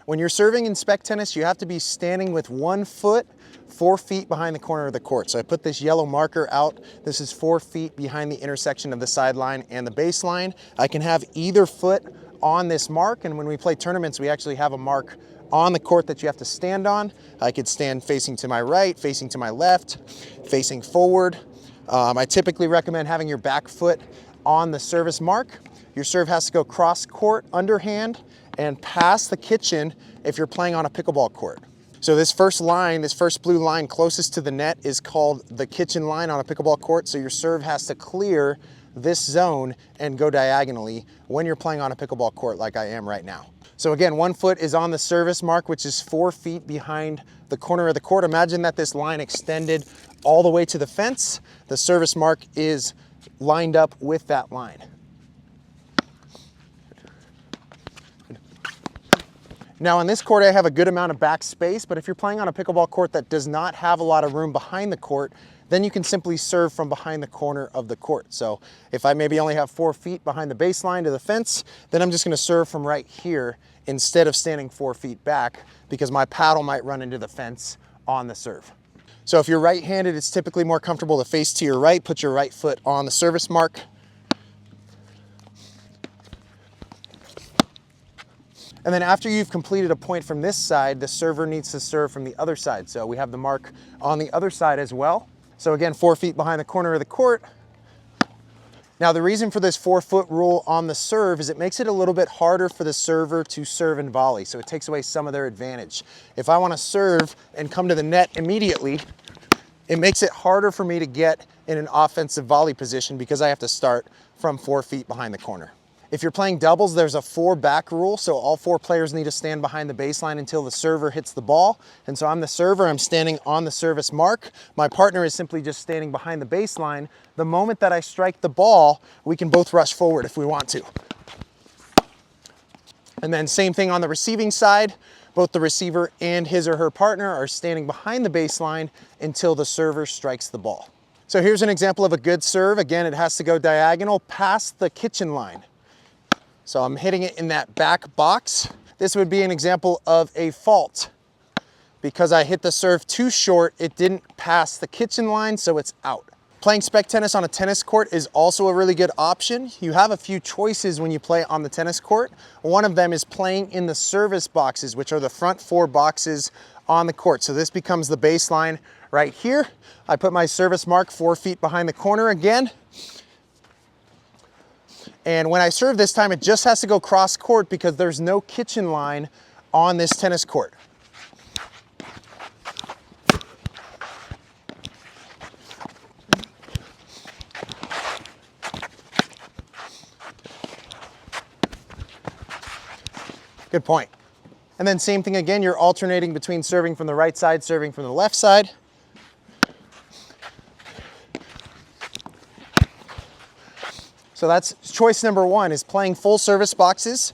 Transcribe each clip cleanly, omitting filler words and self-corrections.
When you're serving in spec tennis, you have to be standing with 1 foot 4 feet behind the corner of the court. So I put this yellow marker out. This is 4 feet behind the intersection of the sideline and the baseline. I can have either foot on this mark, and when we play tournaments, we actually have a mark on the court that you have to stand on. I could stand facing to my right, facing to my left, facing forward. I typically recommend having your back foot on the service mark. Your serve has to go cross court, underhand, and past the kitchen if you're playing on a pickleball court. So this first line, this first blue line closest to the net is called the kitchen line on a pickleball court. So your serve has to clear this zone and go diagonally when you're playing on a pickleball court like I am right now. So again, 1 foot is on the service mark, which is 4 feet behind the corner of the court. Imagine that this line extended all the way to the fence. The service mark is lined up with that line. Now on this court, I have a good amount of back space, but if you're playing on a pickleball court that does not have a lot of room behind the court, then you can simply serve from behind the corner of the court. So if I maybe only have 4 feet behind the baseline to the fence, then I'm just gonna serve from right here instead of standing 4 feet back because my paddle might run into the fence on the serve. So if you're right-handed, it's typically more comfortable to face to your right, put your right foot on the service mark. And then after you've completed a point from this side, the server needs to serve from the other side. So we have the mark on the other side as well. So again, 4 feet behind the corner of the court. Now the reason for this 4 foot rule on the serve is it makes it a little bit harder for the server to serve and volley. So it takes away some of their advantage. If I want to serve and come to the net immediately, it makes it harder for me to get in an offensive volley position because I have to start from 4 feet behind the corner. If you're playing doubles, there's a 4 back rule, so all 4 players need to stand behind the baseline until the server hits the ball. And so I'm the server, I'm standing on the service mark. My partner is simply just standing behind the baseline. The moment that I strike the ball, we can both rush forward if we want to. And then same thing on the receiving side. Both the receiver and his or her partner are standing behind the baseline until the server strikes the ball. So here's an example of a good serve. Again, it has to go diagonal past the kitchen line. So I'm hitting it in that back box. This would be an example of a fault. Because I hit the serve too short, it didn't pass the kitchen line, so it's out. Playing spec tennis on a tennis court is also a really good option. You have a few choices when you play on the tennis court. One of them is playing in the service boxes, which are the front 4 boxes on the court. So this becomes the baseline right here. I put my service mark 4 feet behind the corner again. And when I serve this time, it just has to go cross court because there's no kitchen line on this tennis court. Good point. And then same thing again, you're alternating between serving from the right side, serving from the left side. So that's choice number 1, is playing full service boxes.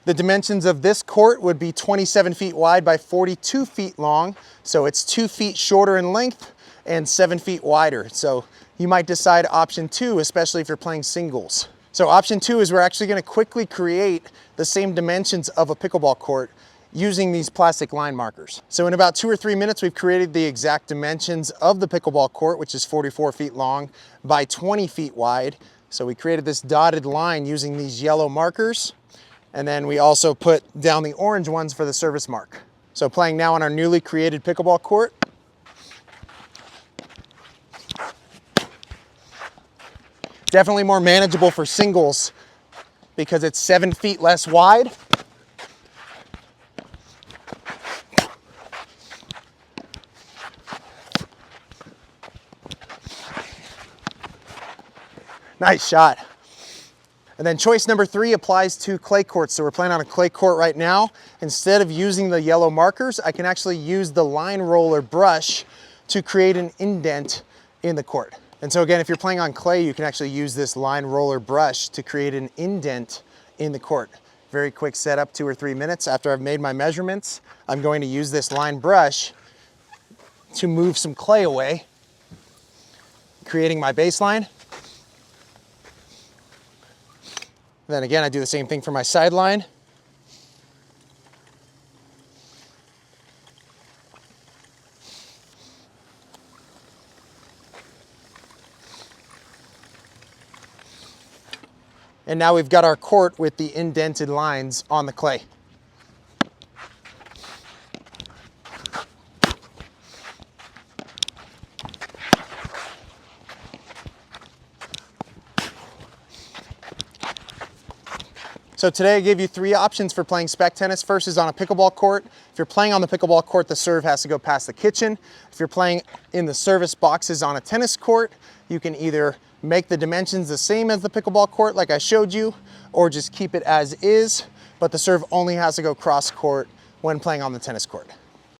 The dimensions of this court would be 27 feet wide by 42 feet long. So it's 2 feet shorter in length and 7 feet wider. So you might decide option 2, especially if you're playing singles. So option 2 is we're actually going to quickly create the same dimensions of a pickleball court using these plastic line markers. So in about 2 or 3 minutes, we've created the exact dimensions of the pickleball court, which is 44 feet long by 20 feet wide. So we created this dotted line using these yellow markers. And then we also put down the orange ones for the service mark. So playing now on our newly created pickleball court. Definitely more manageable for singles because it's 7 feet less wide. Nice shot. And then choice number 3 applies to clay courts. So we're playing on a clay court right now. Instead of using the yellow markers, I can actually use the line roller brush to create an indent in the court. And so again, if you're playing on clay, you can actually use this line roller brush to create an indent in the court. Very quick setup, 2 or 3 minutes. After I've made my measurements, I'm going to use this line brush to move some clay away, creating my baseline. Then again, I do the same thing for my sideline. And now we've got our court with the indented lines on the clay. So today I gave you 3 options for playing spec tennis. First is on a pickleball court. If you're playing on the pickleball court, the serve has to go past the kitchen. If you're playing in the service boxes on a tennis court, you can either make the dimensions the same as the pickleball court like I showed you, or just keep it as is, but the serve only has to go cross court when playing on the tennis court.